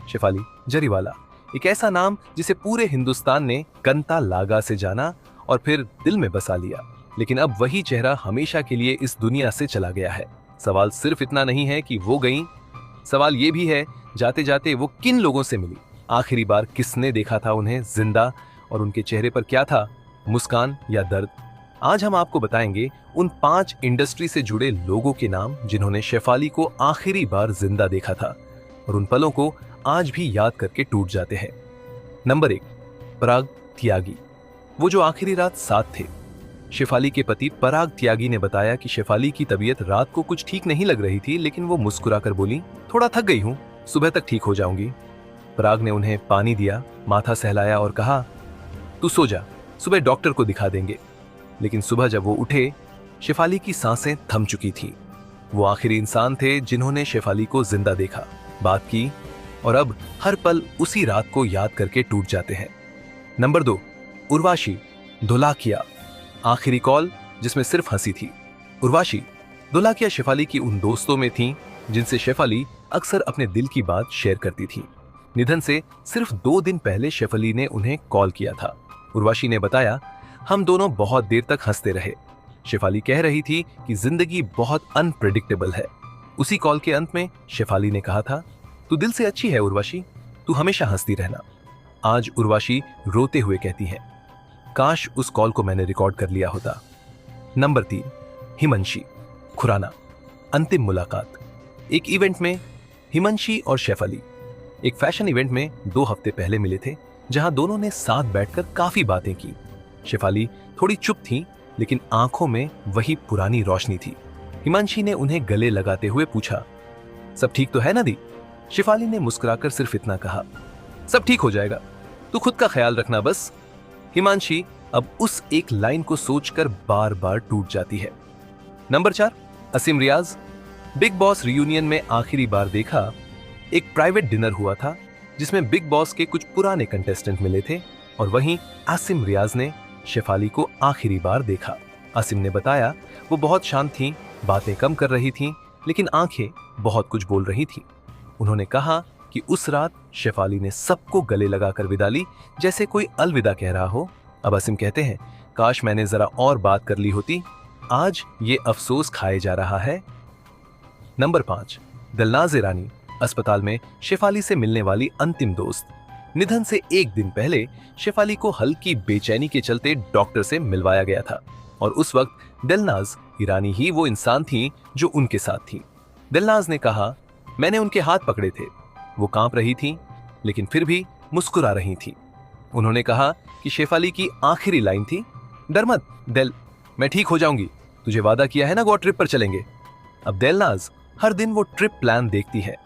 शेफाली जरीवाला, एक ऐसा नाम जिसे पूरे हिंदुस्तान ने कंता लागा से जाना और फिर दिल में बसा लिया। लेकिन अब वही चेहरा हमेशा के लिए इस दुनिया से चला गया है। सवाल सिर्फ इतना नहीं है कि वो गई, सवाल ये भी है जाते जाते वो किन लोगों से मिली, आखिरी बार किसने देखा था उन्हें जिंदा, और उनके चेहरे पर क्या था, मुस्कान या दर्द। आज हम आपको बताएंगे उन 5 इंडस्ट्री से जुड़े लोगों के नाम जिन्होंने शेफाली को आखिरी बार जिंदा देखा था और उन पलों को आज भी याद करके टूट जाते हैं। नंबर 1, पराग त्यागी, वो जो आखिरी रात साथ थे। शेफाली के पति पराग त्यागी ने बताया कि शेफाली की तबीयत रात को कुछ ठीक नहीं लग रही थी, लेकिन वो मुस्कुराकर बोली, थोड़ा थक गई हूं, सुबह तक ठीक हो जाऊंगी। पराग ने उन्हें पानी दिया, माथा सहलाया और कहा, तू सो जा, सुबह डॉक्टर को दिखा देंगे। लेकिन सुबह जब वो उठे, शेफाली की सांसें थम चुकी थीं। वो आखिरी इंसान थे जिन्होंने शेफाली को जिंदा देखा, बात की और अब हर पल उसी रात को याद करके टूट जाते हैं। नंबर 2, उर्वशी धोलाकिया, आखिरी कॉल जिसमें सिर्फ हंसी थी। उर्वशी धोलाकिया शेफाली की उन दोस्तों में थीं जिनसे शेफाली अक्सर अपने दिल की बात शेयर करती थी। निधन से सिर्फ 2 दिन पहले शेफाली ने उन्हें कॉल किया था। उर्वशी ने बताया, हम दोनों बहुत देर तक हंसते रहे। शेफाली कह रही थी कि जिंदगी बहुत अनप्रेडिक्टेबल है। उसी कॉल के अंत में शेफाली ने कहा था, तू दिल से अच्छी है उर्वशी, तू हमेशा हंसती रहना। आज उर्वशी रोते हुए कहती है, काश उस कॉल को मैंने रिकॉर्ड कर लिया होता। नंबर 3, हिमंशी खुराना, अंतिम मुलाकात। एक इवेंट में हिमंशी और शेफाली एक फैशन इवेंट में 2 हफ्ते पहले मिले थे, जहां दोनों ने साथ बैठकर काफी बातें की। शेफाली थोड़ी चुप थी, लेकिन आंखों में वही पुरानी रोशनी थी। हिमांशी ने उन्हें गले लगाते हुए पूछा, सब ठीक तो है ना दी? शेफाली ने मुस्कुराकर सिर्फ इतना कहा, सब ठीक हो जाएगा, तू खुद का ख्याल रखना बस। हिमांशी अब उस एक लाइन को सोचकर बार बार टूट जाती है। नंबर 4, असीम रियाज, बिग बॉस रियूनियन में आखिरी बार देखा। एक प्राइवेट डिनर हुआ था जिसमें बिग बॉस के कुछ पुराने कंटेस्टेंट मिले थे और वहीं आसिम रियाज ने शेफाली को आखिरी बार देखा। आसिम ने बताया, वो बहुत शांत थीं, बातें कम कर रही थीं, लेकिन आंखें बहुत कुछ बोल रही थीं। उन्होंने कहा कि उस रात शेफाली ने सबको गले लगाकर विदा ली, जैसे कोई अलविदा कह रहा हो। अब आसिम कहते हैं, काश मैंने जरा और बात कर ली होती, आज ये अफसोस खाए जा रहा है। नंबर 5, दिलनाज़ ईरानी, अस्पताल में शेफाली से मिलने वाली अंतिम दोस्त। निधन से 1 दिन पहले शेफाली को हल्की बेचैनी के चलते डॉक्टर से मिलवाया गया था और उस वक्त दिलनाज़ ईरानी ही वो इंसान थी जो उनके साथ थी। दिलनाज़ ने कहा, मैंने उनके हाथ पकड़े थे, वो कांप रही थी लेकिन फिर भी मुस्कुरा रही थी। उन्होंने कहा कि शेफाली की आखिरी लाइन थी, डर मत दिल, मैं ठीक हो जाऊंगी, तुझे वादा किया है ना गोवा ट्रिप पर चलेंगे। अब दिलनाज़ हर दिन वो ट्रिप प्लान देखती है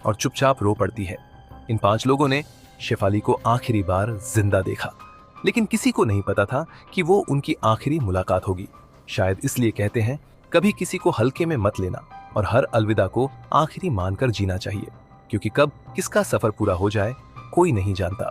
और चुपचाप रो पड़ती है। इन 5 लोगों ने शेफाली को आखिरी बार जिंदा देखा, लेकिन किसी को नहीं पता था कि वो उनकी आखिरी मुलाकात होगी। शायद इसलिए कहते हैं, कभी किसी को हल्के में मत लेना और हर अलविदा को आखिरी मानकर जीना चाहिए, क्योंकि कब किसका सफर पूरा हो जाए कोई नहीं जानता।